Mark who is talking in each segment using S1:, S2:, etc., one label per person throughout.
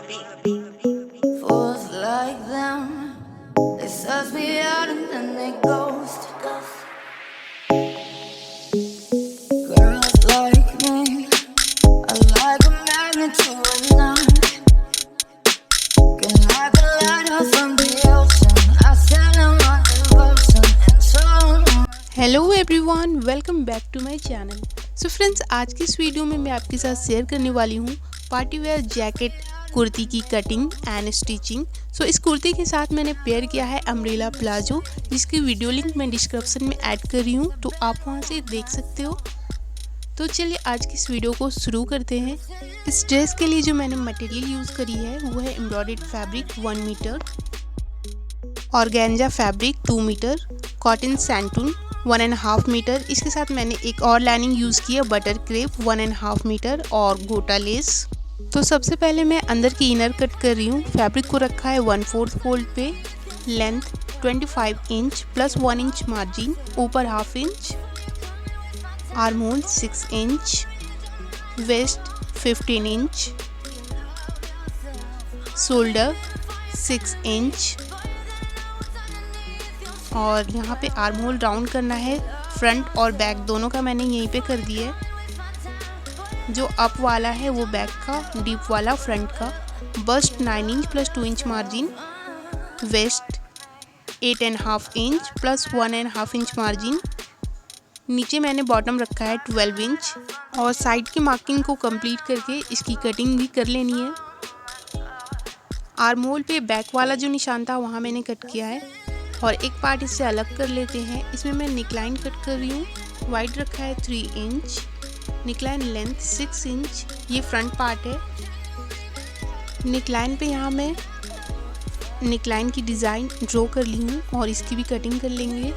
S1: Fools like them, they suss me out and then they ghost. Girls like me are like a magnet to a knot. Can like a lighter from the ocean. I send them on devotion and so on.
S2: Hello everyone, welcome back to my channel. So friends, आज की इस video में मैं आपके साथ share करने वाली हूँ पार्टी वेयर जैकेट कुर्ती की कटिंग एंड स्टिचिंग। सो इस कुर्ती के साथ मैंने पेयर किया है अम्ब्रेला प्लाजो, जिसकी वीडियो लिंक मैं डिस्क्रिप्शन में ऐड कर रही हूँ, तो आप वहाँ से देख सकते हो। तो चलिए आज की इस वीडियो को शुरू करते हैं। इस ड्रेस के लिए जो मैंने मटेरियल यूज़ करी है वो है embroidered fabric 1 metre, organza fabric 2 metre, cotton santoon 1.5 metre. इसके साथ मैंने एक और लाइनिंग यूज़ की है बटर क्रेप 1.5 मीटर और गोटा लेस। तो सबसे पहले मैं अंदर की इनर कट कर रही हूँ। फैब्रिक को रखा है 1/4 फोल्ड पे, length 25 inch plus 1 inch margin, ऊपर 1/2 inch, arm hole 6 inch, waist 15 inch, shoulder 6 inch और यहाँ पे आर्म होल राउंड करना है। फ्रंट और बैक दोनों का मैंने यहीं पे कर दिया है। जो अप वाला है वो बैक का, डीप वाला फ्रंट का। Bust 9 inch plus 2 inch margin, waist 8.5 inch plus 1.5 inch margin. नीचे मैंने बॉटम रखा है 12 इंच और साइड की मार्किंग को कंप्लीट करके इसकी कटिंग भी कर लेनी है। आर्म होल पे बैक वाला जो निशान था वहाँ मैंने कट किया है और एक पार्ट इससे अलग कर लेते हैं। इसमें मैं निकलाइन कट कर रही हूँ। वाइड रखा है 3 इंच, निकलाइन लेंथ 6 इंच। ये फ्रंट पार्ट है। निकलाइन पे यहाँ मैं निकलाइन की डिज़ाइन ड्रॉ कर ली हूँ और इसकी भी कटिंग कर लेंगे।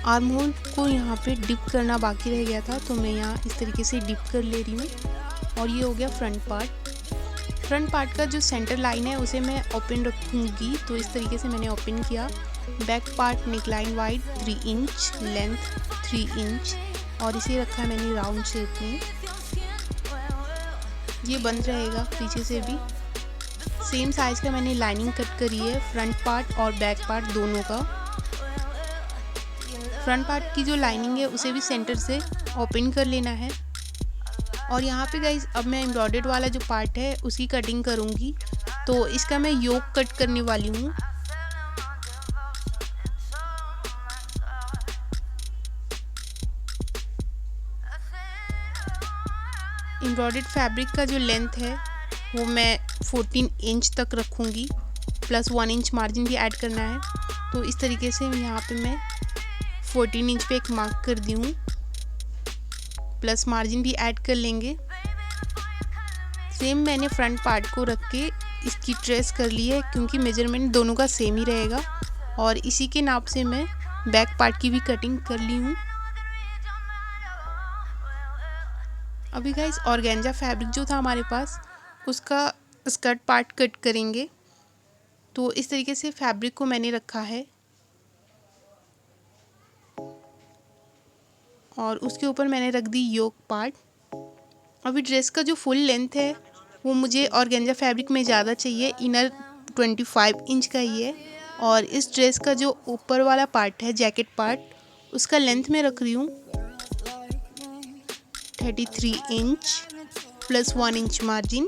S2: आर्म होल को यहाँ पे डिप करना बाकी रह गया था, तो मैं यहाँ इस तरीके से डिप कर ले रही हूँ और ये हो गया फ्रंट पार्ट। फ्रंट पार्ट का जो सेंटर लाइन है उसे मैं ओपन रखूँगी, तो इस तरीके से मैंने ओपन किया। Back part neckline wide 3 inch, length 3 inch और इसे रखा है मैंने राउंड शेप में। ये बंद रहेगा पीछे से भी। सेम साइज़ का मैंने लाइनिंग कट करी है फ्रंट पार्ट और बैक पार्ट दोनों का। फ्रंट पार्ट की जो लाइनिंग है उसे भी सेंटर से ओपन कर लेना है। और यहाँ पे गाइस अब मैं एम्ब्रॉयडर्ड वाला जो पार्ट है उसकी कटिंग करूँगी, तो इसका मैं योक कट करने वाली हूँ। एम्ब्रॉयडर्ड फैब्रिक का जो लेंथ है वो मैं 14 इंच तक रखूँगी, प्लस 1 इंच मार्जिन भी ऐड करना है। तो इस तरीके से यहाँ पे मैं 14 इंच पे एक मार्क कर दी हूँ, प्लस मार्जिन भी ऐड कर लेंगे। सेम मैंने फ्रंट पार्ट को रख के इसकी ट्रेस कर ली है, क्योंकि मेजरमेंट दोनों का सेम ही रहेगा और इसी के नाप से मैं बैक पार्ट की भी कटिंग कर ली हूँ। अभी गाइस ऑर्गेन्जा फैब्रिक जो था हमारे पास उसका स्कर्ट पार्ट कट करेंगे। तो इस तरीके से फैब्रिक को मैंने रखा है और उसके ऊपर मैंने रख दी योक पार्ट। अभी ड्रेस का जो फुल लेंथ है वो मुझे ऑर्गेन्जा फैब्रिक में ज़्यादा चाहिए, इनर 25 इंच का ही है। और इस ड्रेस का जो ऊपर वाला पार्ट है जैकेट पार्ट, उसका लेंथ मैं रख रही हूँ 33 inch plus 1 inch margin.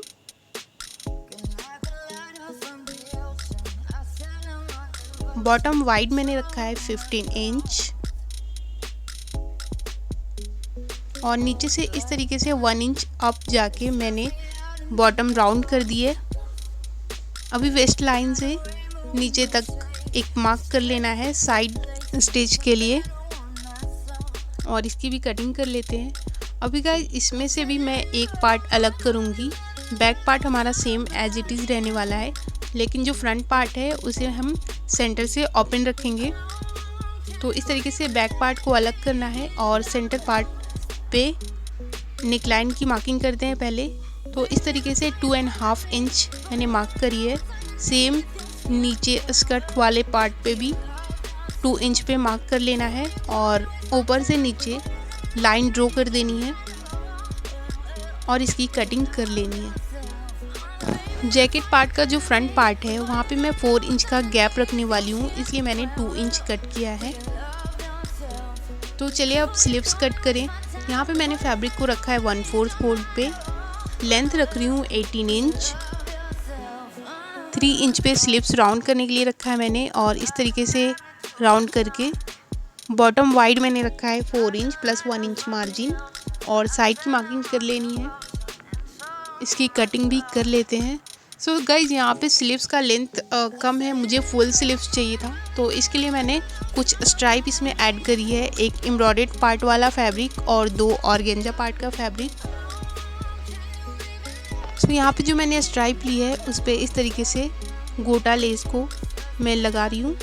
S2: Bottom wide मैंने रखा है 15 इंच और नीचे से इस तरीके से 1 इंच अप जाके मैंने बॉटम राउंड कर दिए। अभी वेस्ट लाइन से नीचे तक एक मार्क कर लेना है साइड स्टिच के लिए और इसकी भी कटिंग कर लेते हैं। अभी गाइस इसमें से भी मैं एक पार्ट अलग करूँगी। बैक पार्ट हमारा सेम एज इट इज़ रहने वाला है, लेकिन जो फ्रंट पार्ट है उसे हम सेंटर से ओपन रखेंगे। तो इस तरीके से बैक पार्ट को अलग करना है और सेंटर पार्ट पे नेकलाइन की मार्किंग करते हैं पहले। तो इस तरीके से 2.5 इंच मैंने मार्क करी है। सेम नीचे स्कर्ट वाले पार्ट पे भी 2 इंच पे मार्क कर लेना है और ऊपर से नीचे लाइन ड्रॉ कर देनी है और इसकी कटिंग कर लेनी है। जैकेट पार्ट का जो फ्रंट पार्ट है वहाँ पे मैं 4 इंच का गैप रखने वाली हूँ, इसलिए मैंने 2 इंच कट किया है। तो चलिए अब स्लीव्स कट करें। यहाँ पे मैंने फैब्रिक को रखा है 1/4 फोल्ड पे, लेंथ रख रही हूँ 18 इंच, 3 इंच पे स्लीव्स राउंड करने के लिए रखा है मैंने, और इस तरीके से राउंड करके बॉटम वाइड मैंने रखा है 4 इंच प्लस 1 इंच मार्जिन, और साइड की मार्किंग कर लेनी है। इसकी कटिंग भी कर लेते हैं। सो गाइज यहाँ पे स्लीव्स का लेंथ कम है, मुझे फुल स्लीव्स चाहिए था, तो इसके लिए मैंने कुछ स्ट्राइप इसमें ऐड करी है, एक एम्ब्रॉयडर्ड पार्ट वाला फैब्रिक और 2 ऑर्गेन्जा पार्ट का फैब्रिक। सो यहाँ पे जो मैंने स्ट्राइप ली है उस पर इस तरीके से गोटा लेस को मैं लगा रही हूँ,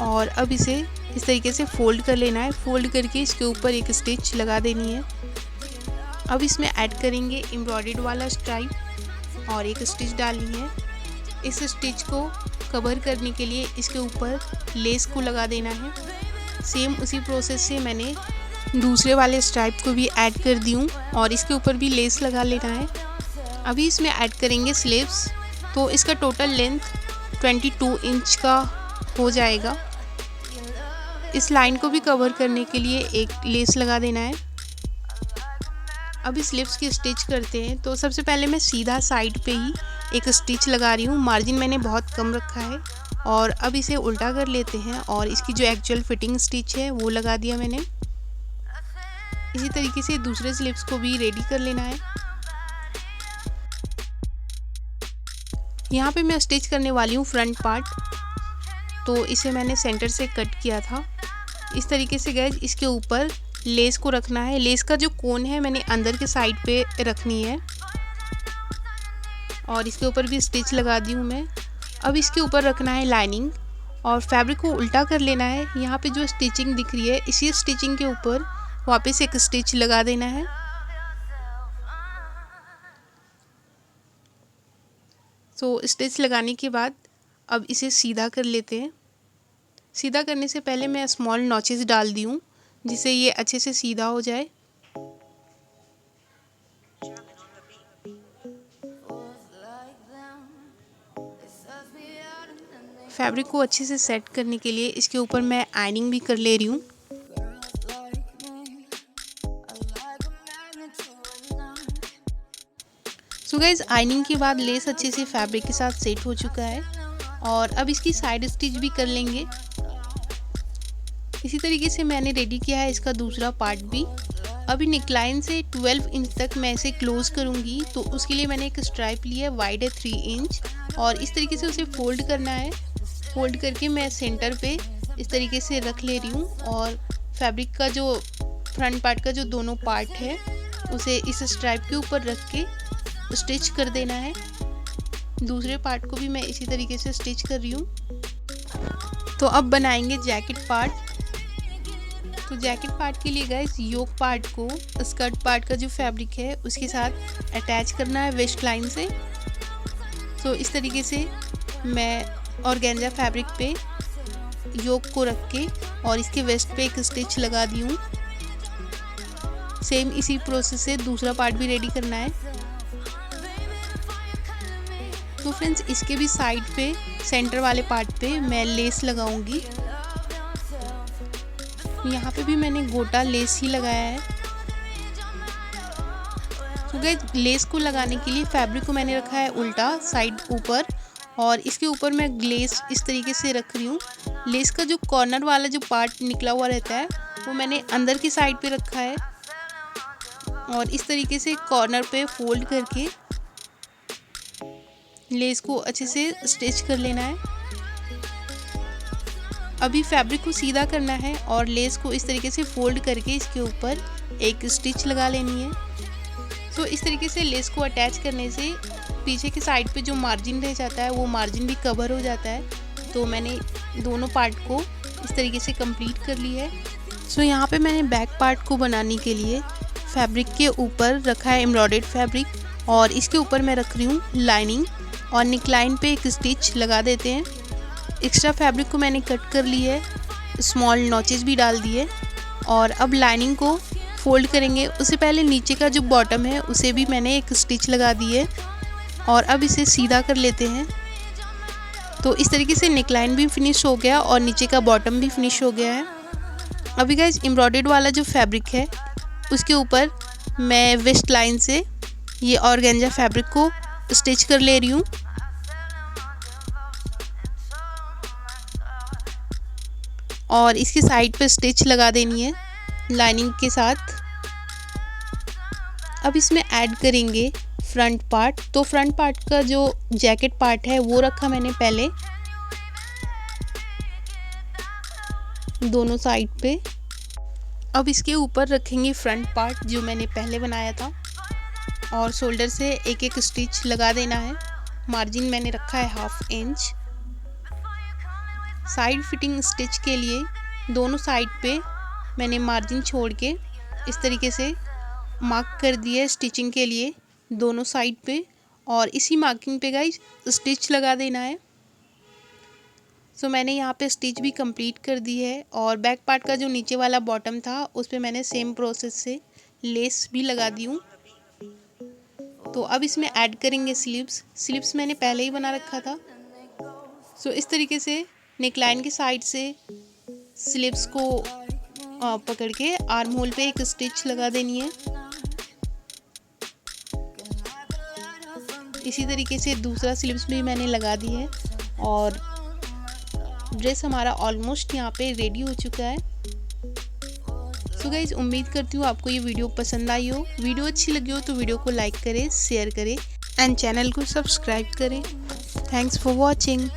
S2: और अब इसे इस तरीके से फोल्ड कर लेना है। फोल्ड करके इसके ऊपर एक स्टिच लगा देनी है। अब इसमें ऐड करेंगे एम्ब्रॉयडर्ड वाला स्ट्राइप और एक स्टिच डालनी है। इस स्टिच को कवर करने के लिए इसके ऊपर लेस को लगा देना है। सेम उसी प्रोसेस से मैंने दूसरे वाले स्ट्राइप को भी ऐड कर दी हूँ और इसके ऊपर भी लेस लगा लेना है। अभी इसमें ऐड करेंगे स्लीव्स, तो इसका टोटल लेंथ 22 इंच का हो जाएगा। इस लाइन को भी कवर करने के लिए एक लेस लगा देना है। अभी स्लीव्स की स्टिच करते हैं। तो सबसे पहले मैं सीधा साइड पे ही एक स्टिच लगा रही हूँ। मार्जिन मैंने बहुत कम रखा है, और अब इसे उल्टा कर लेते हैं और इसकी जो एक्चुअल फिटिंग स्टिच है वो लगा दिया मैंने। इसी तरीके से दूसरे स्लीव्स को भी रेडी कर लेना है। यहाँ पे मैं स्टिच करने वाली हूँ फ्रंट पार्ट, तो इसे मैंने सेंटर से कट किया था। इस तरीके से गाइस इसके ऊपर लेस को रखना है। लेस का जो कोन है मैंने अंदर के साइड पे रखनी है, और इसके ऊपर भी स्टिच लगा दी हूँ मैं। अब इसके ऊपर रखना है लाइनिंग और फैब्रिक को उल्टा कर लेना है। यहाँ पे जो स्टिचिंग दिख रही है इसी स्टिचिंग के ऊपर वापस एक स्टिच लगा देना है। तो स्टिच लगाने के बाद अब इसे सीधा कर लेते हैं। सीधा करने से पहले मैं स्मॉल नॉचेस डाल दी हूँ जिससे ये अच्छे से सीधा हो जाए। फैब्रिक को अच्छे से सेट करने के लिए इसके ऊपर मैं आयनिंग भी कर ले रही हूँ। सो गाइस आयनिंग के बाद लेस अच्छे से फैब्रिक के साथ सेट हो चुका है, और अब इसकी साइड स्टिच भी कर लेंगे। इसी तरीके से मैंने रेडी किया है इसका दूसरा पार्ट भी। अभी नेकलाइन से 12 इंच तक मैं इसे क्लोज करूंगी, तो उसके लिए मैंने एक स्ट्राइप लिया है, वाइड है 3 इंच, और इस तरीके से उसे फोल्ड करना है। फोल्ड करके मैं सेंटर पे इस तरीके से रख ले रही हूँ, और फैब्रिक का जो फ्रंट पार्ट का जो दोनों पार्ट है उसे इस स्ट्राइप के ऊपर रख के स्टिच कर देना है। दूसरे पार्ट को भी मैं इसी तरीके से स्टिच कर रही हूँ। तो अब बनाएंगे जैकेट पार्ट। तो जैकेट पार्ट के लिए गाइस योक पार्ट को स्कर्ट पार्ट का जो फैब्रिक है उसके साथ अटैच करना है वेस्ट लाइन से। तो इस तरीके से मैं ऑर्गेन्जा फैब्रिक पे योक को रख के और इसके वेस्ट पे एक स्टिच लगा दी हूँ। सेम इसी प्रोसेस से दूसरा पार्ट भी रेडी करना है। तो फ्रेंड्स इसके भी साइड पे सेंटर वाले पार्ट पे मैं लेस लगाऊंगी। यहाँ पे भी मैंने गोटा लेस ही लगाया है। तो गाइस लेस को लगाने के लिए फैब्रिक को मैंने रखा है उल्टा साइड ऊपर, और इसके ऊपर मैं लेस इस तरीके से रख रही हूँ। लेस का जो कॉर्नर वाला जो पार्ट निकला हुआ रहता है वो मैंने अंदर की साइड पे रखा है, और इस तरीके से कॉर्नर पे फोल्ड करके लेस को अच्छे से स्टिच कर लेना है। अभी फैब्रिक को सीधा करना है और लेस को इस तरीके से फोल्ड करके इसके ऊपर एक स्टिच लगा लेनी है। तो इस तरीके से लेस को अटैच करने से पीछे के साइड पे जो मार्जिन रह जाता है वो मार्जिन भी कवर हो जाता है। तो मैंने दोनों पार्ट को इस तरीके से कंप्लीट कर ली है। सो यहाँ पे मैंने बैक पार्ट को बनाने के लिए फैब्रिक के ऊपर रखा है एम्ब्रॉयडर्ड फैब्रिक, और इसके ऊपर मैं रख रही हूँ लाइनिंग, और नेकलाइन पे एक स्टिच लगा देते हैं। एक्स्ट्रा फैब्रिक को मैंने कट कर ली है, स्मॉल नॉचेस भी डाल दिए, और अब लाइनिंग को फोल्ड करेंगे। उससे पहले नीचे का जो बॉटम है उसे भी मैंने एक स्टिच लगा दी है। और अब इसे सीधा कर लेते हैं। तो इस तरीके से नेकलाइन भी फिनिश हो गया और नीचे का बॉटम भी फिनिश हो गया है। अभी गाइज एम्ब्रॉयडर्ड वाला जो फैब्रिक है उसके ऊपर मैं वेस्ट लाइन से ये ऑर्गेन्जा फैब्रिक को स्टिच कर ले रही हूँ। और इसकी साइड पे स्टिच लगा देनी है लाइनिंग के साथ। अब इसमें ऐड करेंगे फ्रंट पार्ट। तो फ्रंट पार्ट का जो जैकेट पार्ट है वो रखा मैंने पहले दोनों साइड पे। अब इसके ऊपर रखेंगे फ्रंट पार्ट जो मैंने पहले बनाया था और शोल्डर से एक एक स्टिच लगा देना है। मार्जिन मैंने रखा है 1/2 इंच। साइड फिटिंग स्टिच के लिए दोनों साइड पे मैंने मार्जिन छोड़ के इस तरीके से मार्क कर दिया है स्टिचिंग के लिए दोनों साइड पे, और इसी मार्किंग पे गाइज स्टिच लगा देना है। सो मैंने यहाँ पे स्टिच भी कंप्लीट कर दी है और बैक पार्ट का जो नीचे वाला बॉटम था उस पे मैंने सेम प्रोसेस से लेस भी लगा दी हूँ। तो अब इसमें ऐड करेंगे स्लीव्स मैंने पहले ही बना रखा था। सो इस तरीके से नेकलाइन के साइड से स्लीव्स को पकड़ के आर्म होल पे एक स्टिच लगा देनी है। इसी तरीके से दूसरा स्लीव्स भी मैंने लगा दी है और ड्रेस हमारा ऑलमोस्ट यहाँ पे रेडी हो चुका है। सो गाइज उम्मीद करती हूँ आपको ये वीडियो पसंद आई हो। वीडियो अच्छी लगी हो तो वीडियो को लाइक करें, शेयर करें एंड चैनल को सब्सक्राइब करें। Thanks for watching.